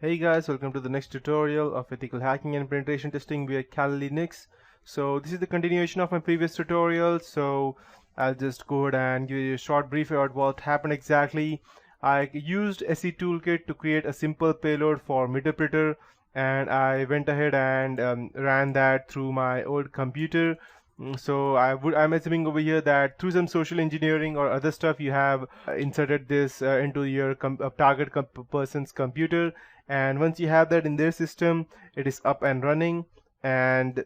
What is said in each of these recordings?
Hey guys, welcome to the next tutorial of ethical hacking and penetration testing via Kali Linux. So this is the continuation of my previous tutorial. So I'll just go ahead and give you a short brief about what happened exactly. I used SE Toolkit to create a simple payload for Meterpreter, and I went ahead and ran that through my old computer. So I'm assuming over here that through some social engineering or other stuff you have inserted this into your target person's computer, and once you have that in their system, it is up and running. And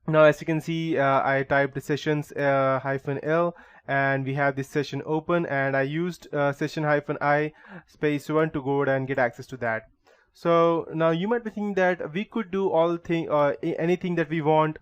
now as you can see, I typed sessions -l, and we have this session open, and I used session -i space 1 to go ahead and get access to that. So now you might be thinking that we could do anything that we want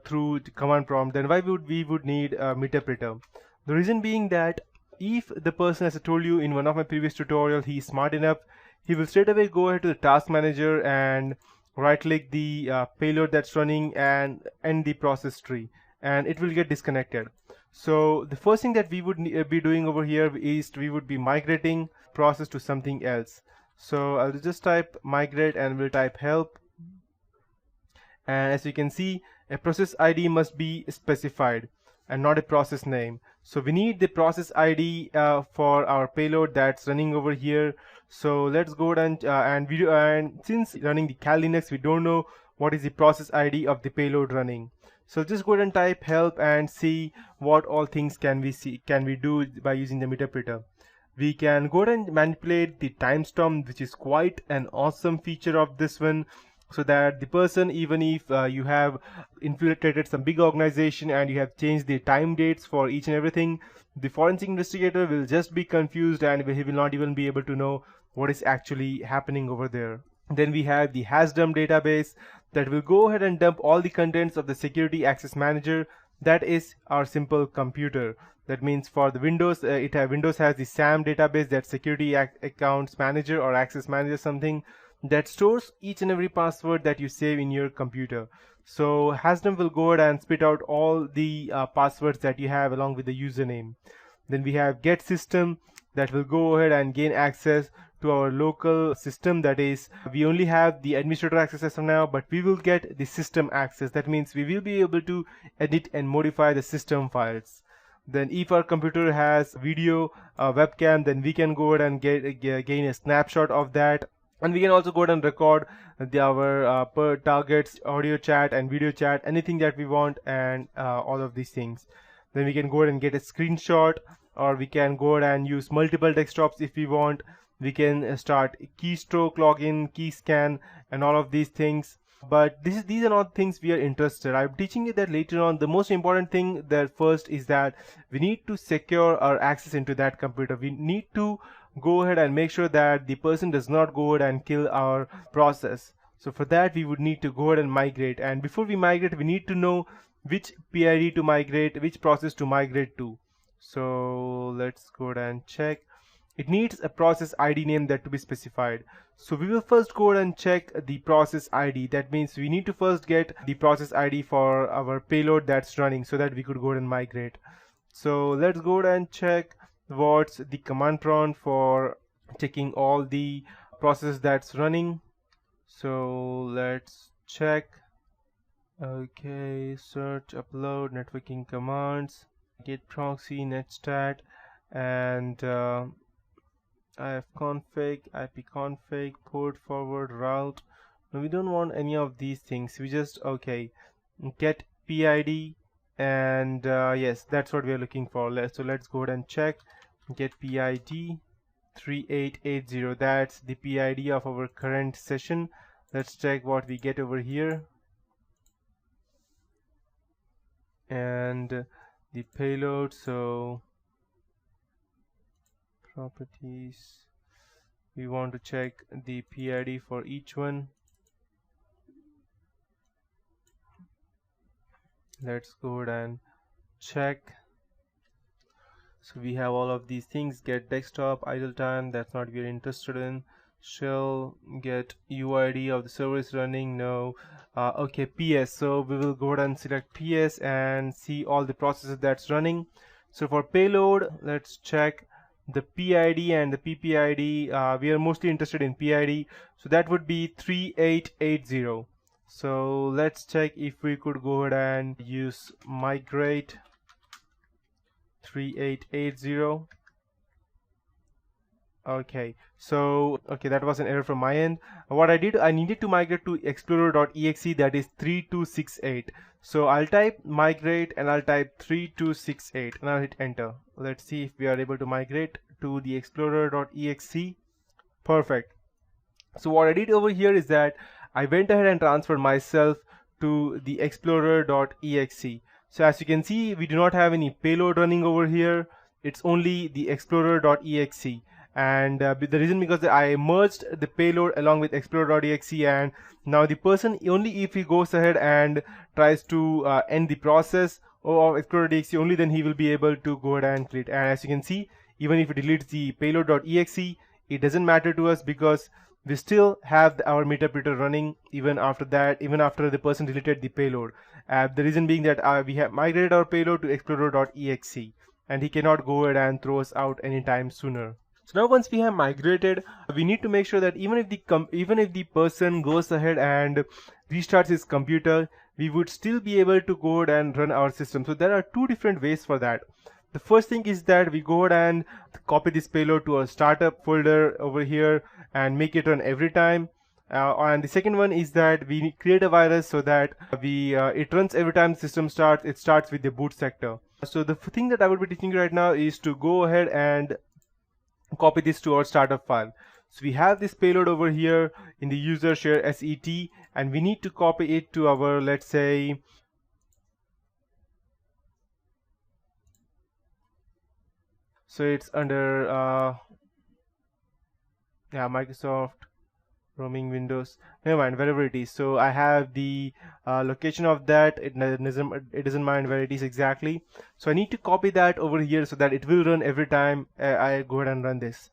through the command prompt. Then why would we need a Meterpreter? The reason being that if the person, as I told you in one of my previous tutorials, he is smart enough, he will straight away go ahead to the task manager and right click the payload that's running and end the process tree, and it will get disconnected. So the first thing that we would be doing over here is we would be migrating process to something else. So I'll just type migrate and we'll type help, and as you can see, a process ID must be specified and not a process name. So we need the process ID for our payload that's running over here. So let's go ahead and since running the Kali Linux, we don't know what is the process ID of the payload running. So just go ahead and type help and see what all things can we do by using the Meterpreter. We can go ahead and manipulate the timestamp, which is quite an awesome feature of this one, so that the person, even if you have infiltrated some big organization and you have changed the time dates for each and everything, the forensic investigator will just be confused and he will not even be able to know what is actually happening over there. Then we have the hasdump database that will go ahead and dump all the contents of the security access manager. That is our simple computer. That means for the Windows, Windows has the SAM database, that security accounts manager or access manager, something that stores each and every password that you save in your computer. So hasdump will go ahead and spit out all the passwords that you have along with the username. Then we have get system that will go ahead and gain access to our local system. That is, we only have the administrator access as of now, but we will get the system access. That means we will be able to edit and modify the system files. Then if our computer has video webcam, then we can go ahead and gain a snapshot of that. And we can also go ahead and record our per targets, audio chat and video chat, anything that we want, and all of these things. Then we can go ahead and get a screenshot, or we can go ahead and use multiple desktops if we want. We can start keystroke login, key scan, and all of these things. But these are not things we are interested. I'm teaching you that later on. The most important thing that first is that we need to secure our access into that computer. We need to go ahead and make sure that the person does not go ahead and kill our process. So for that we would need to go ahead and migrate, and before we migrate we need to know which PID to migrate, which process to migrate to. So let's go ahead and check. It needs a process ID name that to be specified. So we will first go ahead and check the process ID. That means we need to first get the process ID for our payload that's running so that we could go ahead and migrate. So let's go ahead and check what's the command prompt for checking all the process that's running. So let's check. Okay, search, upload, networking commands, git proxy, netstat, and ifconfig, ipconfig, port forward, route. No, we don't want any of these things. We just get PID, and yes, that's what we are looking for. So let's go ahead and check. Get PID 3880. That's the PID of our current session. Let's check what we get over here. And the payload, so properties, we want to check the PID for each one. Let's go ahead and check. So we have all of these things. Get desktop, idle time, that's not we're interested in. Shell, get UID of the service running, no. Okay, PS, so we will go ahead and select PS and see all the processes that's running. So for payload, let's check the PID and the PPID. We are mostly interested in PID, so that would be 3880. So let's check if we could go ahead and use migrate 3880. Okay, so that was an error from my end. What I did, I needed to migrate to explorer.exe, that is 3268. So I'll type migrate and I'll type 3268 and I'll hit enter. Let's see if we are able to migrate to the explorer.exe. Perfect. So what I did over here is that I went ahead and transferred myself to the explorer.exe. So as you can see, we do not have any payload running over here. It's only the explorer.exe. And the reason because I merged the payload along with explorer.exe, and now the person, only if he goes ahead and tries to end the process of explorer.exe, only then he will be able to go ahead and delete. And as you can see, even if it deletes the payload.exe, it doesn't matter to us because we still have our meterpreter running even after that, even after the person deleted the payload. The reason being that we have migrated our payload to explorer.exe, and he cannot go ahead and throw us out anytime sooner. So now once we have migrated, we need to make sure that even if the person goes ahead and restarts his computer, we would still be able to go ahead and run our system. So there are two different ways for that. The first thing is that we go ahead and copy this payload to a startup folder over here and make it run every time. And the second one is that we create a virus so that it runs every time the system starts. It starts with the boot sector. So the thing that I will be teaching you right now is to go ahead and copy this to our startup file. So we have this payload over here in the user share set, and we need to copy it to our, let's say, so it's under Microsoft roaming Windows, never mind, wherever it is. So I have the location of that. It doesn't mind where it is exactly. So I need to copy that over here so that it will run every time I go ahead and run this.